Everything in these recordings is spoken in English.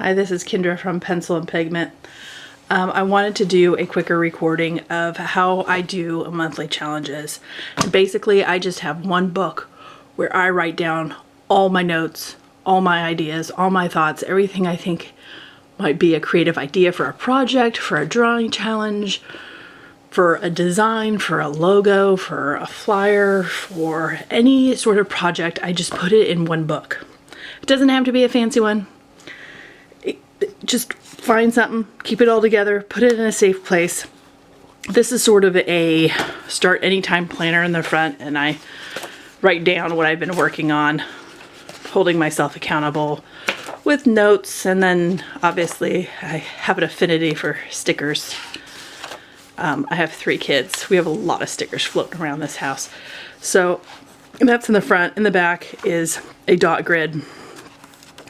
Hi, this is Kendra from Pencil and Pigment. I wanted to do a quicker recording of how I do monthly challenges. And basically, I just have one book where I write down all my notes, all my ideas, all my thoughts, everything I think might be a creative idea for a project, for a drawing challenge, for a design, for a logo, for a flyer, for any sort of project. I just put it in one book. It doesn't have to be a fancy one. Just find something, keep it all together, put it in a safe place. This is sort of a start anytime planner in the front, and I write down what I've been working on, holding myself accountable with notes, and then obviously I have an affinity for stickers. I have 3 kids. We have a lot of stickers floating around this house. So that's in the front. In the back is a dot grid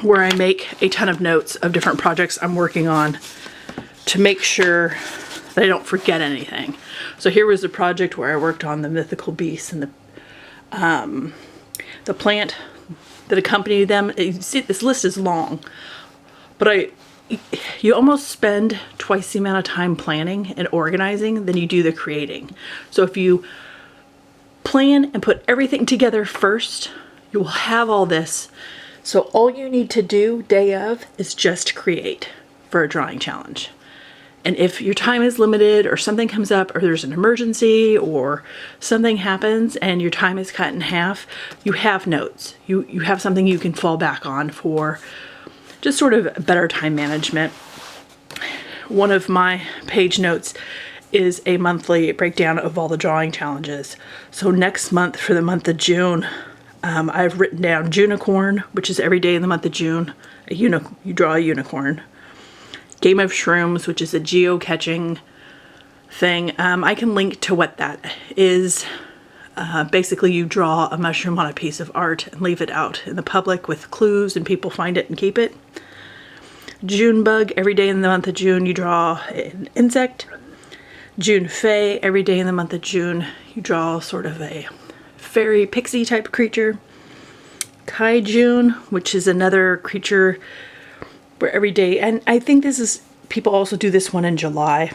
where I make a ton of notes of different projects I'm working on to make sure that I don't forget anything. So here was the project where I worked on the mythical beasts and the plant that accompanied them. You see, this list is long, but you almost spend twice the amount of time planning and organizing than you do the creating. So if you plan and put everything together first, you will have all this. So all you need to do day of is just create for a drawing challenge. And if your time is limited or something comes up or there's an emergency or something happens and your time is cut in half, you have notes. You have something you can fall back on for just sort of better time management. One of my page notes is a monthly breakdown of all the drawing challenges. So next month, for the month of June, I've written down Junicorn, which is every day in the month of June. You draw a unicorn. Game of Shrooms, which is a geocaching thing. I can link to what that is. Basically, you draw a mushroom on a piece of art and leave it out in the public with clues, and people find it and keep it. Junebug, every day in the month of June, you draw an insect. June Fae, every day in the month of June, you draw sort of a fairy pixie type creature. Kai June, which is another creature where every day, and I think this is, people also do this one in July.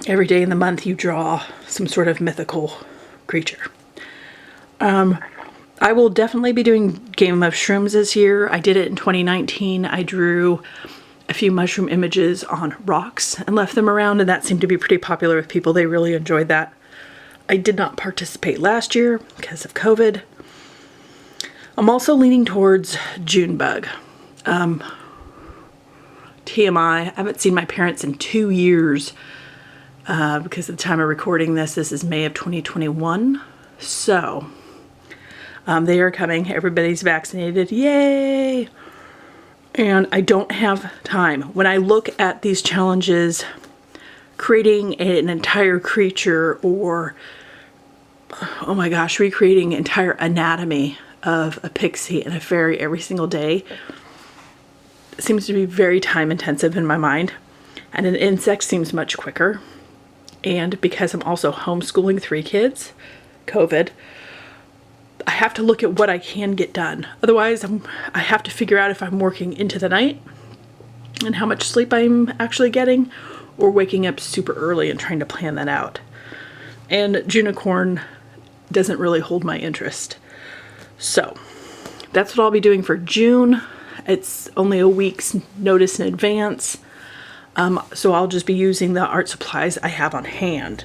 Every day in the month you draw some sort of mythical creature. I will definitely be doing Game of Shrooms this year. I did it in 2019. I drew a few mushroom images on rocks and left them around, and that seemed to be pretty popular with people. They really enjoyed that. I did not participate last year because of COVID. I'm also leaning towards Junebug. TMI, I haven't seen my parents in 2 years because at the time of recording this is May of 2021. So they are coming. Everybody's vaccinated. Yay! And I don't have time. When I look at these challenges, creating an entire creature or, oh my gosh, recreating entire anatomy of a pixie and a fairy every single day seems to be very time intensive in my mind. And an insect seems much quicker. And because I'm also homeschooling 3 kids, COVID, I have to look at what I can get done. Otherwise, I have to figure out if I'm working into the night and how much sleep I'm actually getting, or waking up super early and trying to plan that out. And Junicorn doesn't really hold my interest. So that's what I'll be doing for June. It's only a week's notice in advance. So I'll just be using the art supplies I have on hand.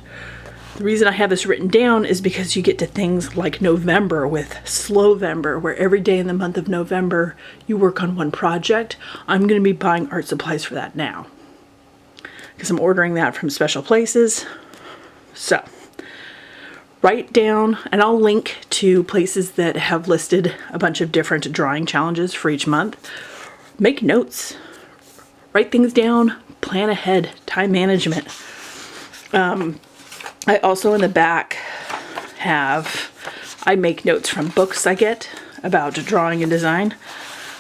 The reason I have this written down is because you get to things like November with Slowvember, where every day in the month of November you work on one project. I'm going to be buying art supplies for that now, because I'm ordering that from special places. So write down, and I'll link to places that have listed a bunch of different drawing challenges for each month. Make notes, write things down, plan ahead, time management. I also in the back I make notes from books I get about drawing and design.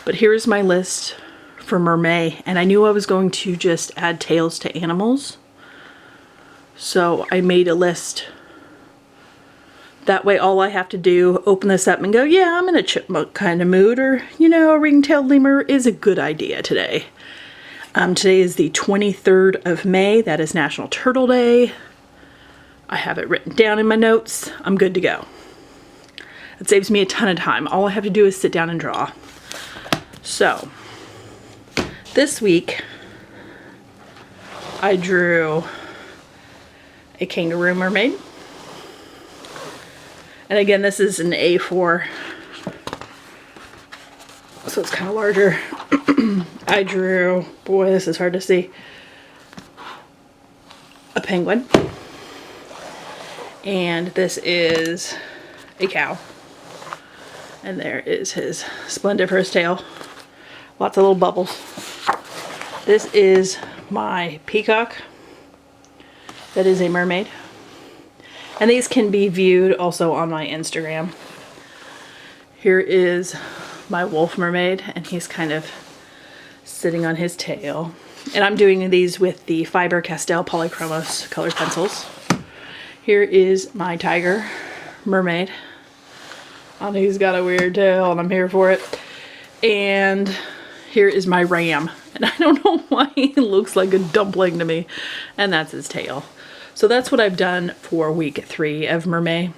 But here's my list for MerMay, and I knew I was going to just add tails to animals. So I made a list That way all I have to do, open this up and go, yeah, I'm in a chipmunk kind of mood, or, you know, a ring-tailed lemur is a good idea today. Today is the 23rd of May. That is National Turtle Day. I have it written down in my notes. I'm good to go. It saves me a ton of time. All I have to do is sit down and draw. So, this week, I drew a kangaroo mermaid. And again, this is an A4, so it's kind of larger. I drew, boy, this is hard to see, a penguin. And this is a cow. And there is his splendiferous tail. Lots of little bubbles. This is my peacock. That is a mermaid. And these can be viewed also on my Instagram. Here is my wolf mermaid, and he's kind of sitting on his tail. And I'm doing these with the Faber-Castell Polychromos colored pencils. Here is my tiger mermaid. And he's got a weird tail, and I'm here for it. And here is my ram. And I don't know why he looks like a dumpling to me. And that's his tail. So that's what I've done for week 3 of MerMay.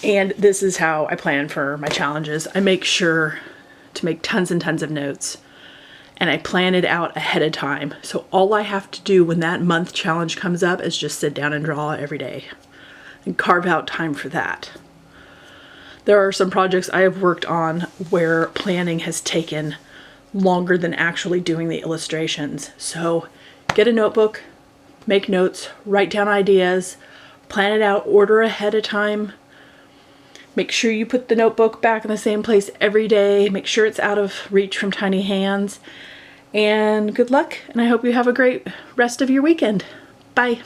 And this is how I plan for my challenges. I make sure to make tons and tons of notes. And I plan it out ahead of time. So all I have to do when that month challenge comes up is just sit down and draw every day. And carve out time for that. There are some projects I have worked on where planning has taken longer than actually doing the illustrations. So get a notebook, make notes, write down ideas, plan it out, order ahead of time. Make sure you put the notebook back in the same place every day. Make sure it's out of reach from tiny hands. And good luck, and I hope you have a great rest of your weekend. Bye.